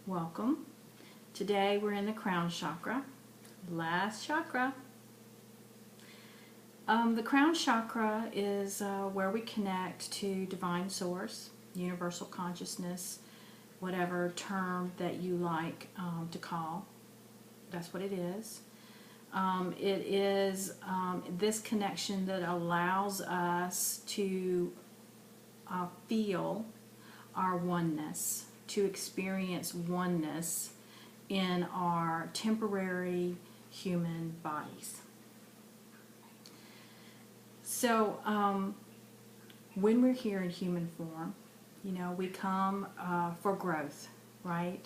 Welcome. Today we're in the crown chakra, last chakra. The crown chakra is where we connect to divine source, universal consciousness, whatever term that you like to call. That's what it is. It is this connection that allows us to feel our oneness, to experience oneness in our temporary human bodies. So when we're here in human form, we come for growth, right?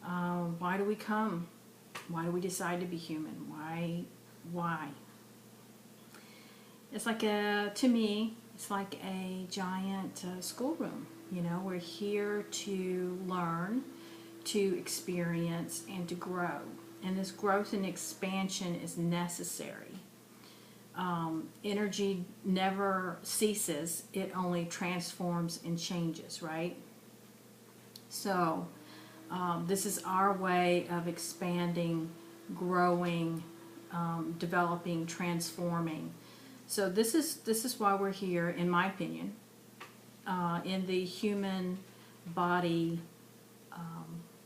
Why do we come? Why do we decide to be human? Why? It's like to me, it's like a giant schoolroom. We're here to learn, to experience, and to grow. And this growth and expansion is necessary. Energy never ceases. It only transforms and changes, right? So this is our way of expanding, growing, developing, transforming. So this is why we're here, in my opinion, in the human body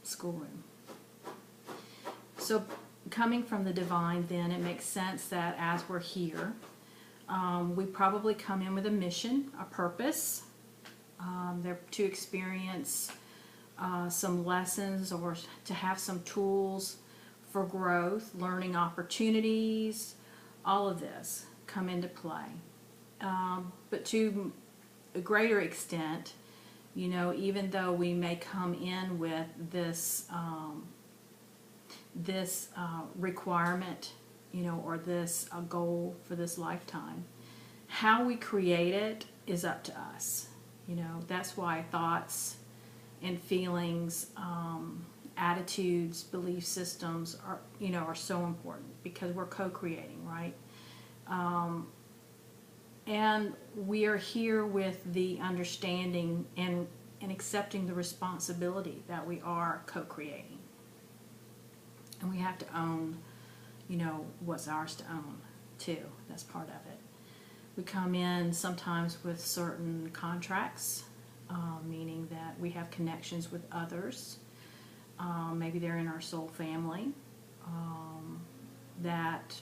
schoolroom. So coming from the divine, then it makes sense that as we're here, we probably come in with a mission, a purpose, to experience some lessons or to have some tools for growth, learning opportunities. All of this come into play. But to a greater extent, even though we may come in with this requirement, or this goal for this lifetime, how we create it is up to us. That's why thoughts and feelings, attitudes, belief systems are so important, because we're co-creating, right? And we are here with the understanding and accepting the responsibility that we are co-creating. And we have to own, what's ours to own, too. That's part of it. We come in sometimes with certain contracts, meaning that we have connections with others. Maybe they're in our soul family. That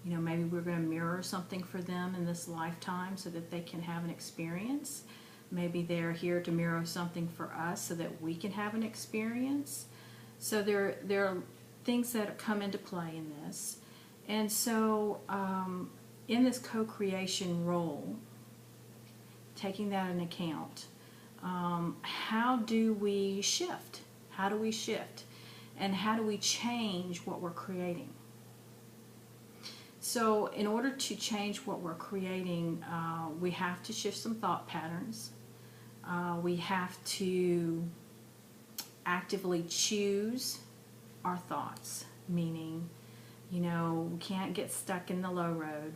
maybe we're going to mirror something for them in this lifetime so that they can have an experience. Maybe they're here to mirror something for us so that we can have an experience. So there are things that come into play in this. And so in this co-creation role, taking that into account, how do we shift? How do we shift? And how do we change what we're creating? So in order to change what we're creating, we have to shift some thought patterns. We have to actively choose our thoughts, meaning, we can't get stuck in the low road.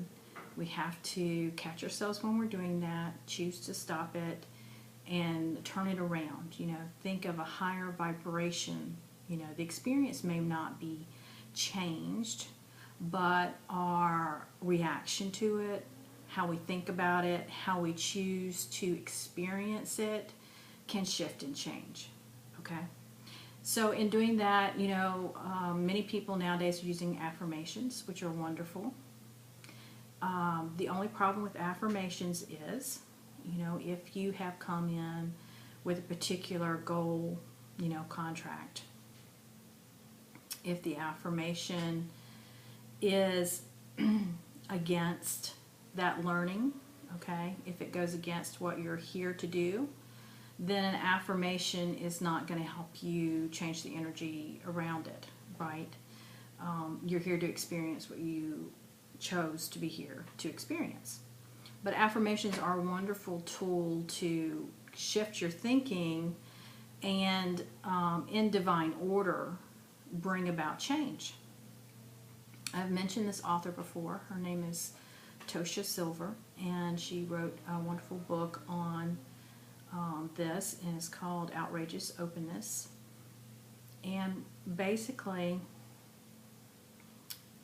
We have to catch ourselves when we're doing that, choose to stop it, and turn it around. Think of a higher vibration. The experience may not be changed, but our reaction to it, how we think about it, how we choose to experience it, can shift and change. Okay? So in doing that, many people nowadays are using affirmations, which are wonderful. The only problem with affirmations is, if you have come in with a particular goal, contract. If the affirmation is against that learning, okay, if it goes against what you're here to do, then an affirmation is not going to help you change the energy around it, right? You're here to experience what you chose to be here to experience. But affirmations are a wonderful tool to shift your thinking and, in divine order, bring about change. I've mentioned this author before. Her name is Tosha Silver, and she wrote a wonderful book on this, and it's called Outrageous Openness. And basically,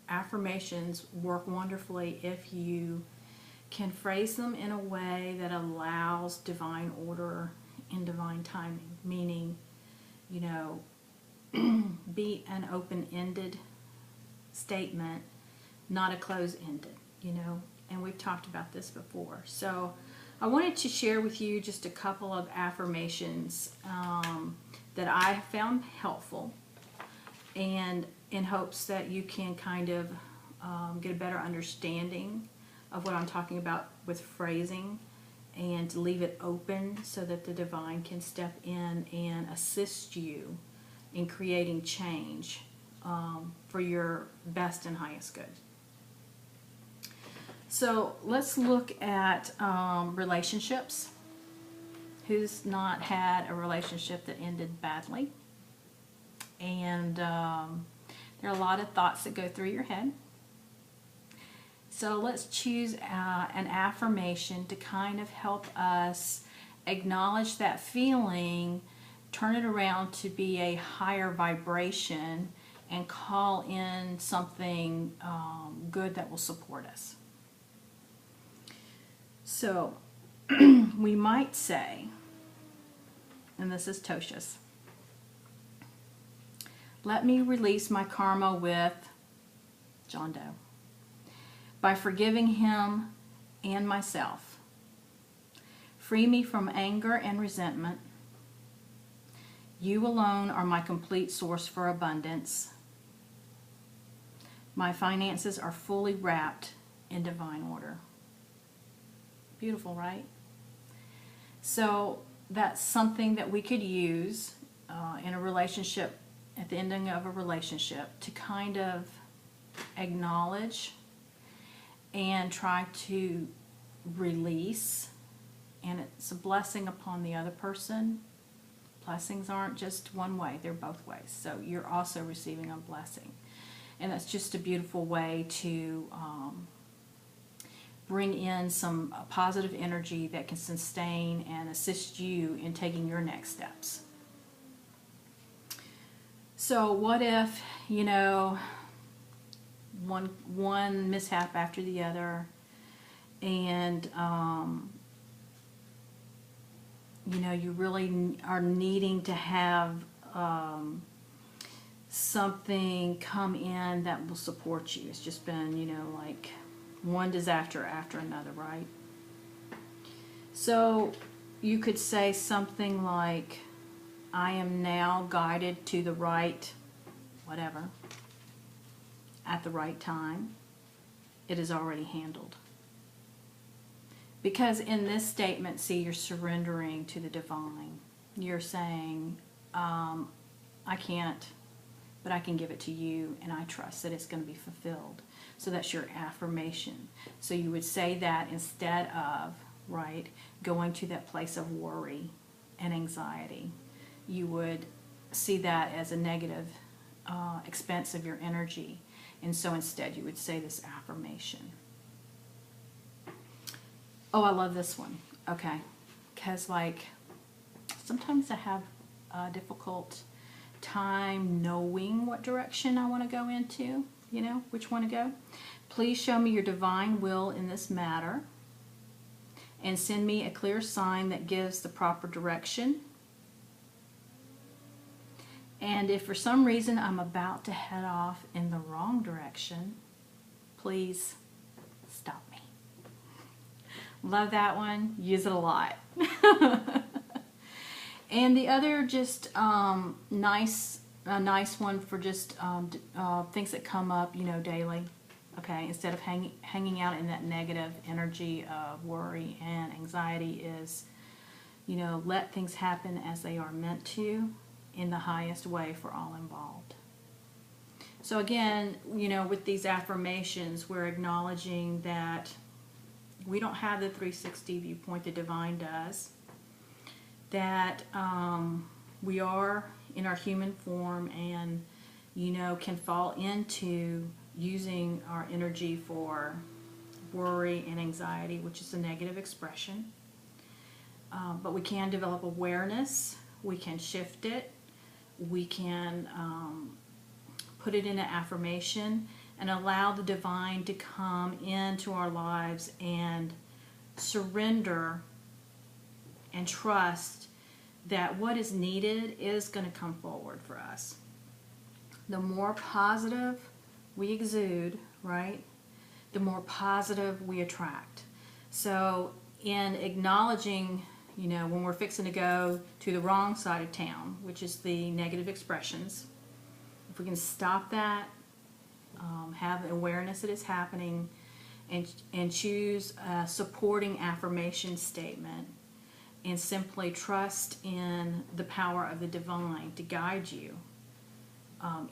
affirmations work wonderfully if you can phrase them in a way that allows divine order and divine timing, meaning, you know, be an open-ended statement, not a closed-ended, you know, and we've talked about this before. So I wanted to share with you just a couple of affirmations that I found helpful, and in hopes that you can kind of get a better understanding of what I'm talking about with phrasing, and to leave it open so that the divine can step in and assist you in creating change for your best and highest good. So let's look at relationships. Who's not had a relationship that ended badly? And there are a lot of thoughts that go through your head. So let's choose an affirmation to kind of help us acknowledge that feeling, turn it around to be a higher vibration, and call in something good that will support us. So we might say, and this is Tosha's, let me release my karma with John Doe by forgiving him and myself. Free me from anger and resentment. You alone are my complete source for abundance. My finances are fully wrapped in divine order. Beautiful, right? So that's something that we could use in a relationship, at the ending of a relationship, to kind of acknowledge and try to release. And it's a blessing upon the other person. Blessings aren't just one way, they're both ways. So you're also receiving a blessing. And that's just a beautiful way to bring in some positive energy that can sustain and assist you in taking your next steps. So what if, you know, one mishap after the other, and you know, you really are needing to have something come in that will support you. It's just been, you know, like one disaster after another, right? So you could say something like, I am now guided to the right whatever at the right time. It is already handled. Because in this statement, see, you're surrendering to the divine. You're saying, I can't, but I can give it to you, and I trust that it's going to be fulfilled. So that's your affirmation. So you would say that instead of, right, going to that place of worry and anxiety. You would see that as a negative expense of your energy. And so instead you would say this affirmation. Oh, I love this one. Okay. Because, like, sometimes I have a difficult time knowing what direction I want to go into, you know, which one to go. Please show me your divine will in this matter, and send me a clear sign that gives the proper direction. And if for some reason I'm about to head off in the wrong direction, please stop me. Love that one. Use it a lot. And the other just nice one for just things that come up, you know, daily. Okay, instead of hanging out in that negative energy of worry and anxiety, is, you know, let things happen as they are meant to, in the highest way for all involved. So again, you know, with these affirmations, we're acknowledging that we don't have the 360 viewpoint the divine does, that we are in our human form, and, you know, can fall into using our energy for worry and anxiety, which is a negative expression. But we can develop awareness, we can shift it, We can put it in an affirmation and allow the divine to come into our lives and surrender and trust that what is needed is going to come forward for us. The more positive we exude, right, the more positive we attract. So in acknowledging, you know, when we're fixing to go to the wrong side of town, which is the negative expressions, if we can stop that, have awareness that it's happening, and choose a supporting affirmation statement, and simply trust in the power of the divine to guide you,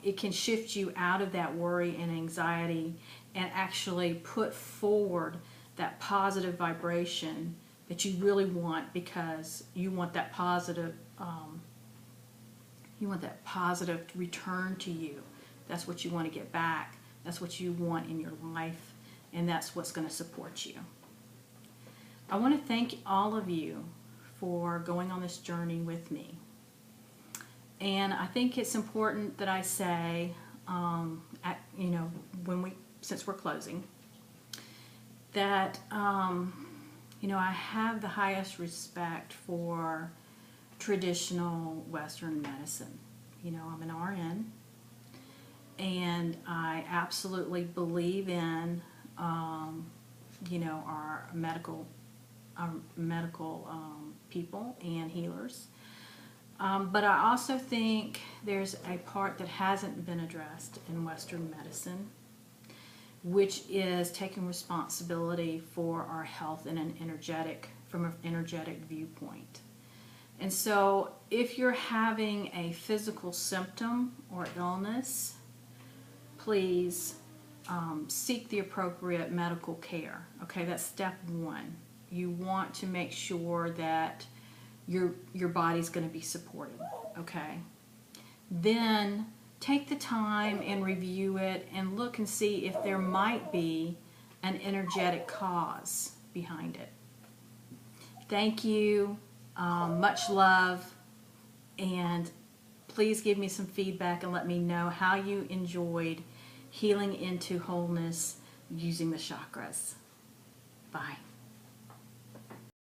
it can shift you out of that worry and anxiety and actually put forward that positive vibration that you really want, because you want that positive return to you. That's what you want to get back. That's what you want in your life, and that's what's going to support you. I want to thank all of you for going on this journey with me. And I think it's important that I say, you know, since we're closing, that you know, I have the highest respect for traditional Western medicine. You know, I'm an RN, and I absolutely believe in, you know, our medical people and healers. But I also think there's a part that hasn't been addressed in Western medicine, which is taking responsibility for our health from an energetic viewpoint. And so if you're having a physical symptom or illness, please seek the appropriate medical care. Okay, that's step one. You want to make sure that your body's going to be supported. Okay, then take the time and review it and look and see if there might be an energetic cause behind it. Thank you. Much love, and please give me some feedback and let me know how you enjoyed healing into wholeness using the chakras. Bye.